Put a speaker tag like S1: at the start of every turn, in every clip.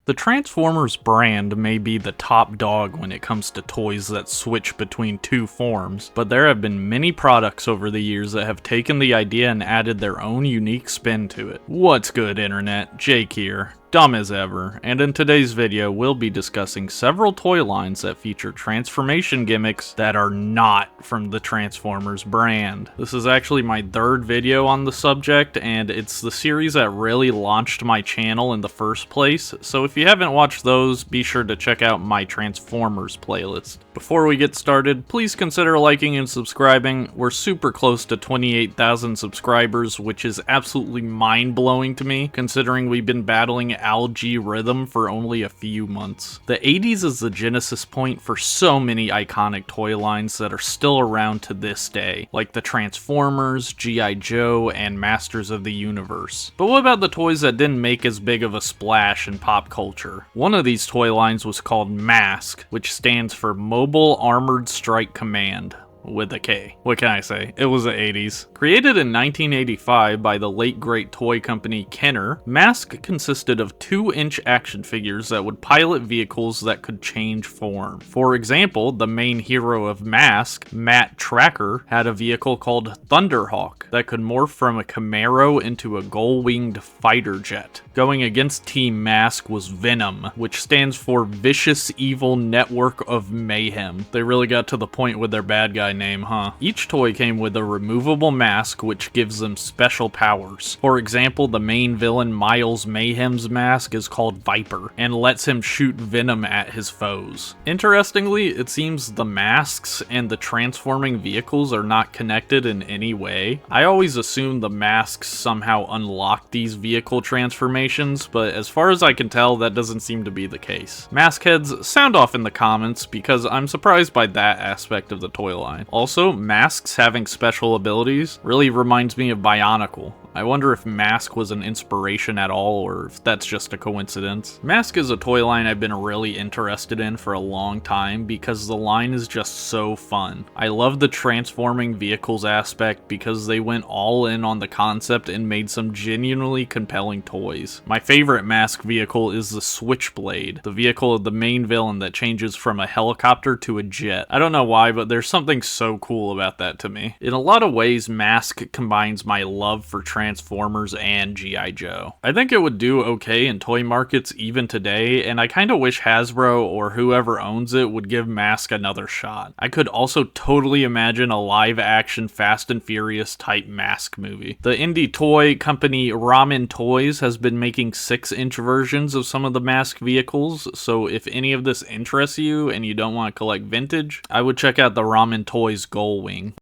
S1: The Transformers brand may be the top dog when it comes to toys that switch between two forms, but there have been many products over the years that have taken the idea and added their own unique spin to it. What's good, internet? Jake here. Dumb as ever, and in today's video we'll be discussing several toy lines that feature transformation gimmicks that are not from the Transformers brand. This is actually my third video on the subject, and it's the series that really launched my channel in the first place, so if you haven't watched those, be sure to check out my Transformers playlist. Before we get started, please consider liking and subscribing. We're super close to 28,000 subscribers, which is absolutely mind-blowing to me, considering we've been battling algae rhythm for only a few months. The 80s is the genesis point for so many iconic toy lines that are still around to this day, like the Transformers, G.I. Joe, and Masters of the Universe. But what about the toys that didn't make as big of a splash in pop culture? One of these toy lines was called M.A.S.K, which stands for Mobile Armored Strike Command. With a K. What can I say? It was the 80s. Created in 1985 by the late great toy company Kenner, M.A.S.K consisted of 2-inch action figures that would pilot vehicles that could change form. For example, the main hero of M.A.S.K, Matt Tracker, had a vehicle called Thunderhawk that could morph from a Camaro into a gull-winged fighter jet. Going against Team M.A.S.K was Venom, which stands for Vicious Evil Network of Mayhem. They really got to the point with their bad guy name, huh? Each toy came with a removable mask which gives them special powers. For example, the main villain Miles Mayhem's mask is called Viper and lets him shoot venom at his foes. Interestingly, it seems the masks and the transforming vehicles are not connected in any way. I always assumed the masks somehow unlocked these vehicle transformations, but as far as I can tell, that doesn't seem to be the case. Mask heads, sound off in the comments because I'm surprised by that aspect of the toy line. Also, masks having special abilities really reminds me of Bionicle. I wonder if M.A.S.K was an inspiration at all, or if that's just a coincidence. M.A.S.K is a toy line I've been really interested in for a long time because the line is just so fun. I love the transforming vehicles aspect because they went all in on the concept and made some genuinely compelling toys. My favorite M.A.S.K vehicle is the Switchblade, the vehicle of the main villain that changes from a helicopter to a jet. I don't know why, but there's something so cool about that to me. In a lot of ways, M.A.S.K combines my love for Transformers and G.I. Joe. I think it would do okay in toy markets even today, and I kinda wish Hasbro or whoever owns it would give M.A.S.K another shot. I could also totally imagine a live-action Fast and Furious type M.A.S.K movie. The indie toy company Ramen Toys has been making 6-inch versions of some of the M.A.S.K vehicles, so if any of this interests you and you don't want to collect vintage, I would check out the Ramen Toys Gullwing.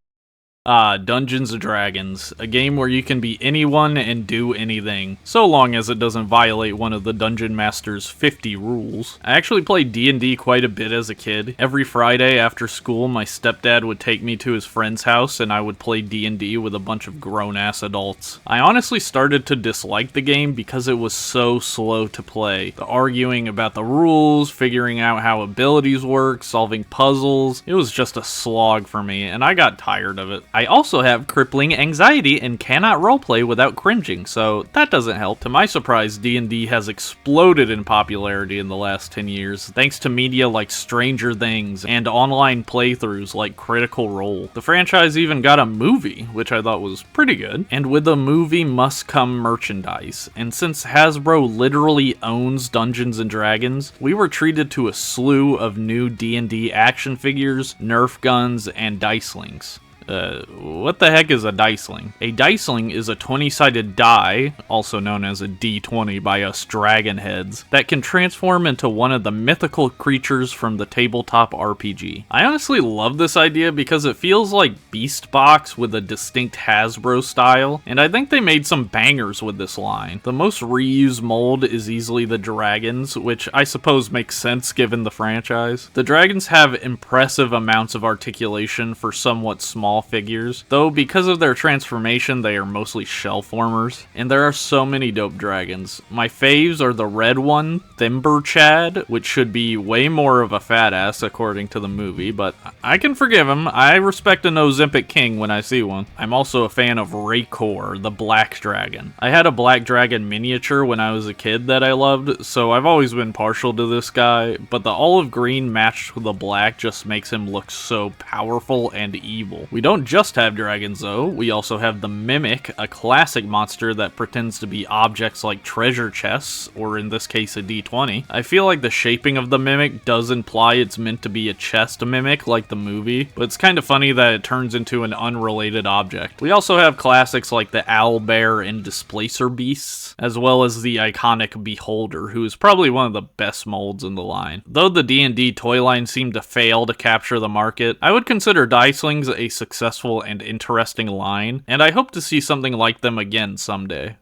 S1: Dungeons & Dragons, a game where you can be anyone and do anything, so long as it doesn't violate one of the Dungeon Master's 50 rules. I actually played D&D quite a bit as a kid. Every Friday after school, my stepdad would take me to his friend's house and I would play D&D with a bunch of grown-ass adults. I honestly started to dislike the game because it was so slow to play. The arguing about the rules, figuring out how abilities work, solving puzzles, it was just a slog for me, and I got tired of it. I also have crippling anxiety and cannot roleplay without cringing, so that doesn't help. To my surprise, D&D has exploded in popularity in the last 10 years, thanks to media like Stranger Things and online playthroughs like Critical Role. The franchise even got a movie, which I thought was pretty good, and with the movie must come merchandise, and since Hasbro literally owns Dungeons & Dragons, we were treated to a slew of new D&D action figures, Nerf guns, and Dicelings. What the heck is a Diceling? A Diceling is a 20-sided die, also known as a D20 by us dragon heads, that can transform into one of the mythical creatures from the tabletop RPG. I honestly love this idea because it feels like Beast Box with a distinct Hasbro style, and I think they made some bangers with this line. The most reused mold is easily the dragons, which I suppose makes sense given the franchise. The dragons have impressive amounts of articulation for somewhat small small figures, though because of their transformation they are mostly shell formers, and there are so many dope dragons. My faves are the red one, Chad, which should be way more of a fat ass according to the movie, but I can forgive him. I respect a Ozempic king when I see one. I'm also a fan of Raykor, the black dragon. I had a black dragon miniature when I was a kid that I loved, so I've always been partial to this guy, but the olive green matched with the black just makes him look so powerful and evil. We don't just have dragons though, we also have the Mimic, a classic monster that pretends to be objects like treasure chests, or in this case a D20. I feel like the shaping of the Mimic does imply it's meant to be a chest mimic like the movie, but it's kind of funny that it turns into an unrelated object. We also have classics like the Owlbear and Displacer Beasts, as well as the iconic Beholder, who is probably one of the best molds in the line. Though the D&D toy line seemed to fail to capture the market, I would consider Dicelings a successful and interesting line, and I hope to see something like them again someday.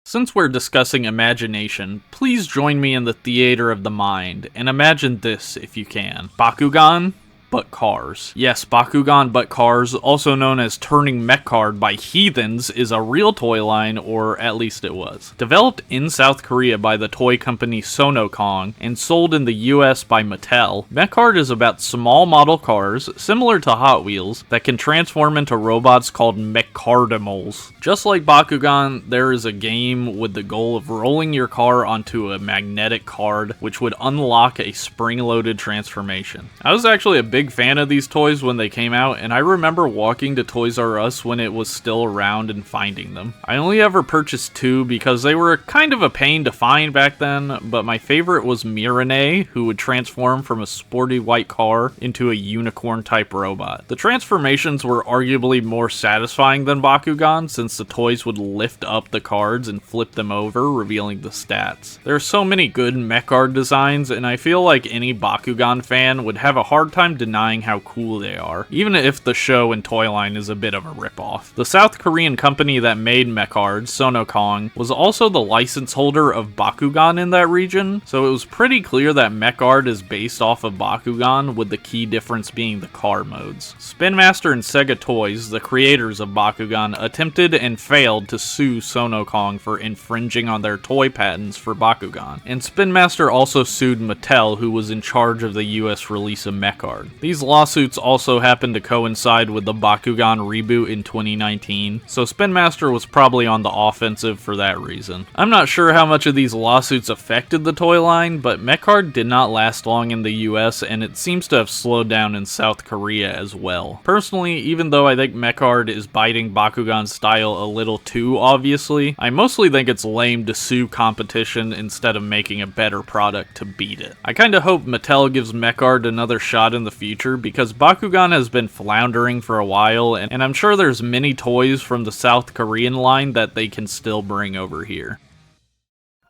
S1: Since we're discussing imagination, please join me in the theater of the mind, and imagine this if you can. Bakugan, but cars. Yes, Bakugan but cars, also known as Turning Mecard by Heathens, is a real toy line, or at least it was. Developed in South Korea by the toy company Sonokong, and sold in the US by Mattel, Mecard is about small model cars, similar to Hot Wheels, that can transform into robots called Mecardimals. Just like Bakugan, there is a game with the goal of rolling your car onto a magnetic card, which would unlock a spring-loaded transformation. I was actually a big fan of these toys when they came out, and I remember walking to Toys R Us when it was still around and finding them. I only ever purchased 2 because they were kind of a pain to find back then, but my favorite was Mirane, who would transform from a sporty white car into a unicorn-type robot. The transformations were arguably more satisfying than Bakugan, since the toys would lift up the cards and flip them over, revealing the stats. There are so many good Mecard designs, and I feel like any Bakugan fan would have a hard time denying how cool they are, even if the show and toy line is a bit of a ripoff. The South Korean company that made Mecard, Sonokong, was also the license holder of Bakugan in that region, so it was pretty clear that Mecard is based off of Bakugan, with the key difference being the car modes. Spin Master and Sega Toys, the creators of Bakugan, attempted and failed to sue Sonokong for infringing on their toy patents for Bakugan, and Spin Master also sued Mattel, who was in charge of the US release of Mecard. These lawsuits also happened to coincide with the Bakugan reboot in 2019, so Spin Master was probably on the offensive for that reason. I'm not sure how much of these lawsuits affected the toy line, but Mecard did not last long in the US, and it seems to have slowed down in South Korea as well. Personally, even though I think Mecard is biting Bakugan's style a little too obviously, I mostly think it's lame to sue competition instead of making a better product to beat it. I kinda hope Mattel gives Mecard another shot in the future, because Bakugan has been floundering for a while, and I'm sure there's many toys from the South Korean line that they can still bring over here.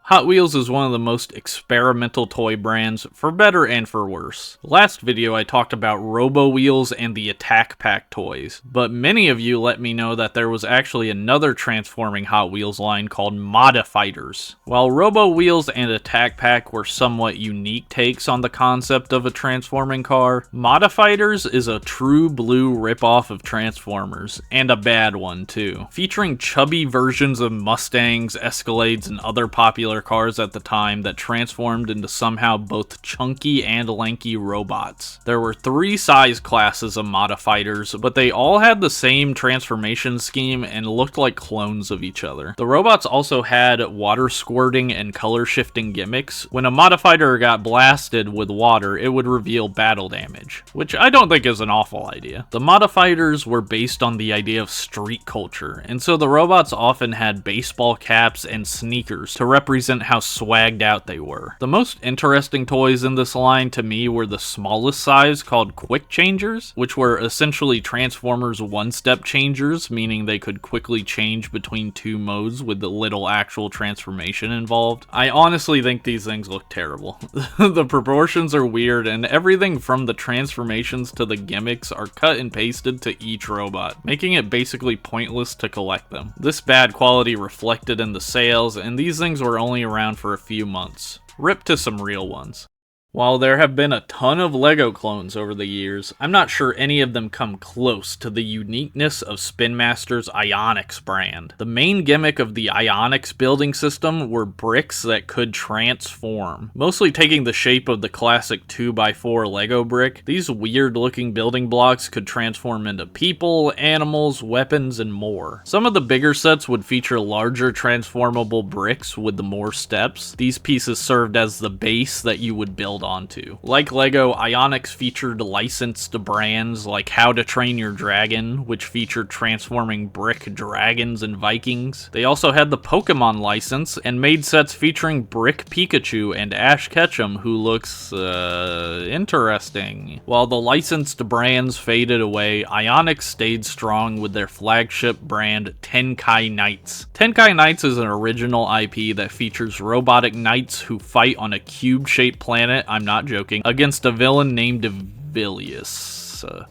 S1: Hot Wheels is one of the most experimental toy brands, for better and for worse. Last video I talked about Robo Wheels and the Attack Pack toys, but many of you let me know that there was actually another transforming Hot Wheels line called Modifighters. While Robo Wheels and Attack Pack were somewhat unique takes on the concept of a transforming car, Modifighters is a true blue ripoff of Transformers, and a bad one too, featuring chubby versions of Mustangs, Escalades, and other popular cars at the time that transformed into somehow both chunky and lanky robots. There were 3 size classes of Modifighters, but they all had the same transformation scheme and looked like clones of each other. The robots also had water squirting and color shifting gimmicks. When a Modifighter got blasted with water, it would reveal battle damage, which I don't think is an awful idea. The Modifighters were based on the idea of street culture, and so the robots often had baseball caps and sneakers to represent how swagged out they were. The most interesting toys in this line to me were the smallest size, called Quick Changers, which were essentially Transformers one-step changers, meaning they could quickly change between 2 modes with the little actual transformation involved. I honestly think these things look terrible. The proportions are weird, and everything from the transformations to the gimmicks are cut and pasted to each robot, making it basically pointless to collect them. This bad quality reflected in the sales, and these things were only around for a few months. Rip to some real ones. While there have been a ton of LEGO clones over the years, I'm not sure any of them come close to the uniqueness of Spin Master's ionix brand. The main gimmick of the ionix building system were bricks that could transform, mostly taking the shape of the classic 2x4 LEGO brick. These weird-looking building blocks could transform into people, animals, weapons, and more. Some of the bigger sets would feature larger transformable bricks with the more steps. These pieces served as the base that you would build onto. Like LEGO, ionix featured licensed brands like How to Train Your Dragon, which featured transforming brick dragons and Vikings. They also had the Pokemon license and made sets featuring Brick Pikachu and Ash Ketchum, who looks, interesting. While the licensed brands faded away, ionix stayed strong with their flagship brand, Tenkai Knights. Tenkai Knights is an original IP that features robotic knights who fight on a cube-shaped planet, I'm not joking, against a villain named Vilius.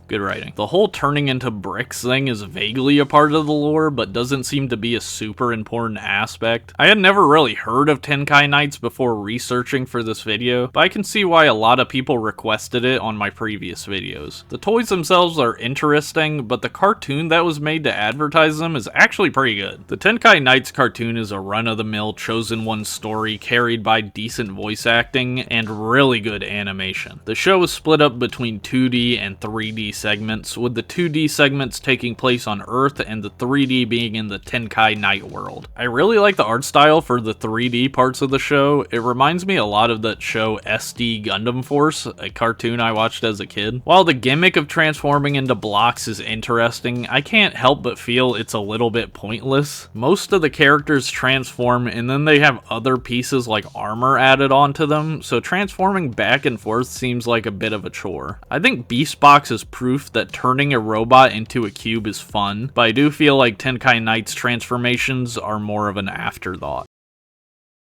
S1: Good writing. The whole turning into bricks thing is vaguely a part of the lore, but doesn't seem to be a super important aspect. I had never really heard of Tenkai Knights before researching for this video, but I can see why a lot of people requested it on my previous videos. The toys themselves are interesting, but the cartoon that was made to advertise them is actually pretty good. The Tenkai Knights cartoon is a run-of-the-mill Chosen One story carried by decent voice acting and really good animation. The show is split up between 2D and 3D segments, with the 2D segments taking place on Earth and the 3D being in the Tenkai Knight world. I really like the art style for the 3D parts of the show. It reminds me a lot of that show SD Gundam Force, a cartoon I watched as a kid. While the gimmick of transforming into blocks is interesting, I can't help but feel it's a little bit pointless. Most of the characters transform and then they have other pieces like armor added onto them, so transforming back and forth seems like a bit of a chore. I think Beast Box is proof that turning a robot into a cube is fun, but I do feel like Tenkai Knights transformations are more of an afterthought.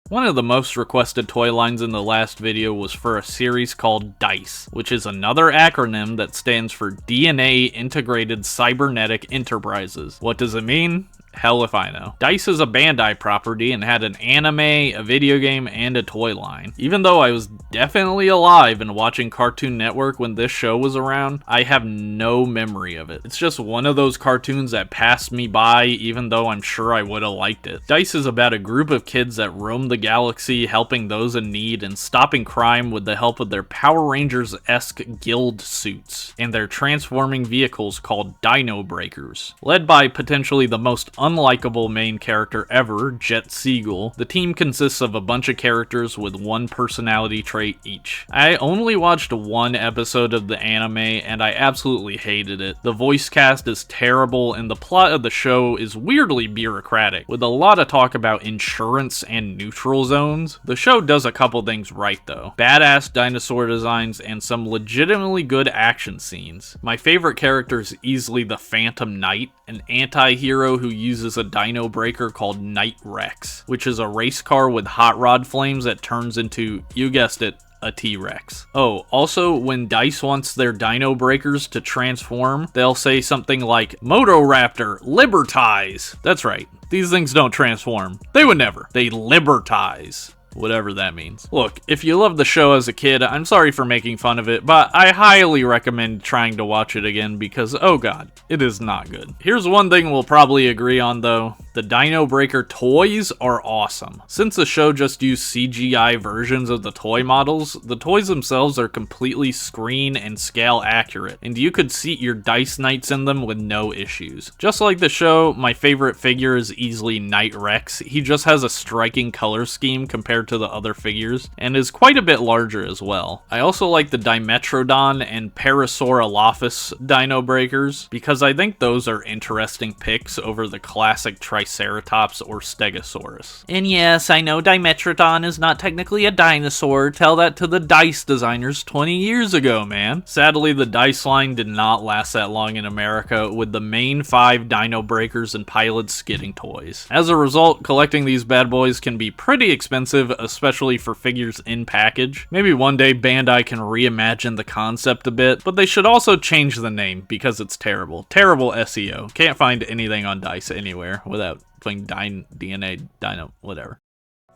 S1: One of the most requested toy lines in the last video was for a series called DICE, which is another acronym that stands for DNA Integrated Cybernetic Enterprises. What does it mean? Hell if I know. DICE is a Bandai property and had an anime, a video game, and a toy line. Even though I was definitely alive and watching Cartoon Network when this show was around, I have no memory of it. It's just one of those cartoons that passed me by even though I'm sure I would have liked it. DICE is about a group of kids that roam the galaxy helping those in need and stopping crime with the help of their Power Rangers-esque guild suits and their transforming vehicles called dinobreakers. Led by potentially the most unlikable main character ever, Jet Siegel, the team consists of a bunch of characters with one personality trait each. I only watched one episode of the anime and I absolutely hated it. The voice cast is terrible and the plot of the show is weirdly bureaucratic, with a lot of talk about insurance and neutral zones. The show does a couple things right though. Badass dinosaur designs and some legitimately good action scenes. My favorite character is easily the Phantom Knight, an anti-hero who uses a dino breaker called Knight Rex, which is a race car with hot rod flames that turns into, you guessed it, a T-Rex. Oh, also, when DICE wants their dino breakers to transform, they'll say something like, Motoraptor, libertize! That's right, these things don't transform. They would never. They libertize. Whatever that means. Look, if you loved the show as a kid, I'm sorry for making fun of it, but I highly recommend trying to watch it again because, oh god, it is not good. Here's one thing we'll probably agree on though. The Dino Breaker toys are awesome. Since the show just used CGI versions of the toy models, the toys themselves are completely screen and scale accurate, and you could seat your Dice Knights in them with no issues. Just like the show, my favorite figure is easily Knight Rex. He just has a striking color scheme compared to the other figures, and is quite a bit larger as well. I also like the Dimetrodon and Parasaurolophus Dino Breakers, because I think those are interesting picks over the classic Triceratops or Stegosaurus. And yes, I know Dimetrodon is not technically a dinosaur, tell that to the DICE designers 20 years ago, man. Sadly, the DICE line did not last that long in America, with the main 5 Dino Breakers and Pilots getting toys. As a result, collecting these bad boys can be pretty expensive, especially for figures in package. Maybe one day Bandai can reimagine the concept a bit, but they should also change the name because it's terrible. Terrible SEO. Can't find anything on DICE anywhere without putting DNA, Dino, whatever.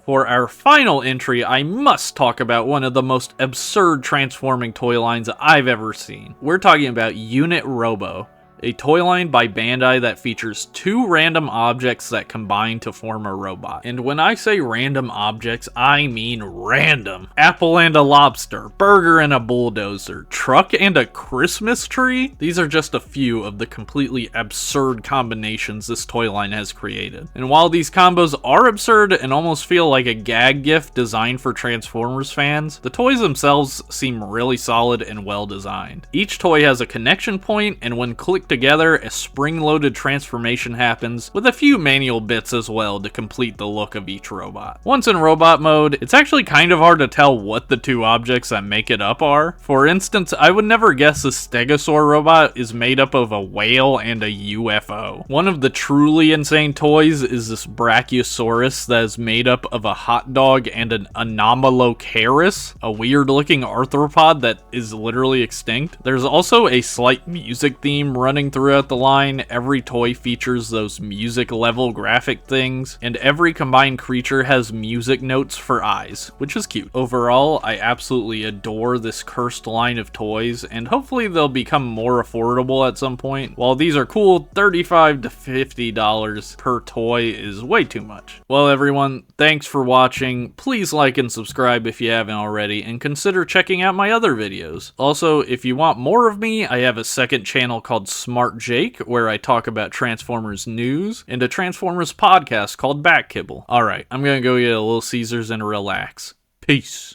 S1: For our final entry, I must talk about one of the most absurd transforming toy lines I've ever seen. We're talking about Unit Robo, a toy line by Bandai that features 2 random objects that combine to form a robot. And when I say random objects, I mean random. Apple and a lobster, burger and a bulldozer, truck and a Christmas tree? These are just a few of the completely absurd combinations this toy line has created. And while these combos are absurd and almost feel like a gag gift designed for Transformers fans, the toys themselves seem really solid and well designed. Each toy has a connection point, and when clicked together, a spring-loaded transformation happens, with a few manual bits as well to complete the look of each robot. Once in robot mode, it's actually kind of hard to tell what the 2 objects that make it up are. For instance, I would never guess a Stegosaur robot is made up of a whale and a UFO. One of the truly insane toys is this Brachiosaurus that is made up of a hot dog and an Anomalocaris, a weird-looking arthropod that is literally extinct. There's also a slight music theme running throughout the line. Every toy features those music level graphic things, and every combined creature has music notes for eyes, which is cute. Overall, I absolutely adore this cursed line of toys, and hopefully they'll become more affordable at some point. While these are cool, $35 to $50 per toy is way too much. Well everyone, thanks for watching. Please like and subscribe if you haven't already, and consider checking out my other videos. Also, if you want more of me, I have a second channel called Smart Jake, where I talk about Transformers news, and a Transformers podcast called Back Kibble. Alright, I'm gonna go get a Little Caesars and relax. Peace.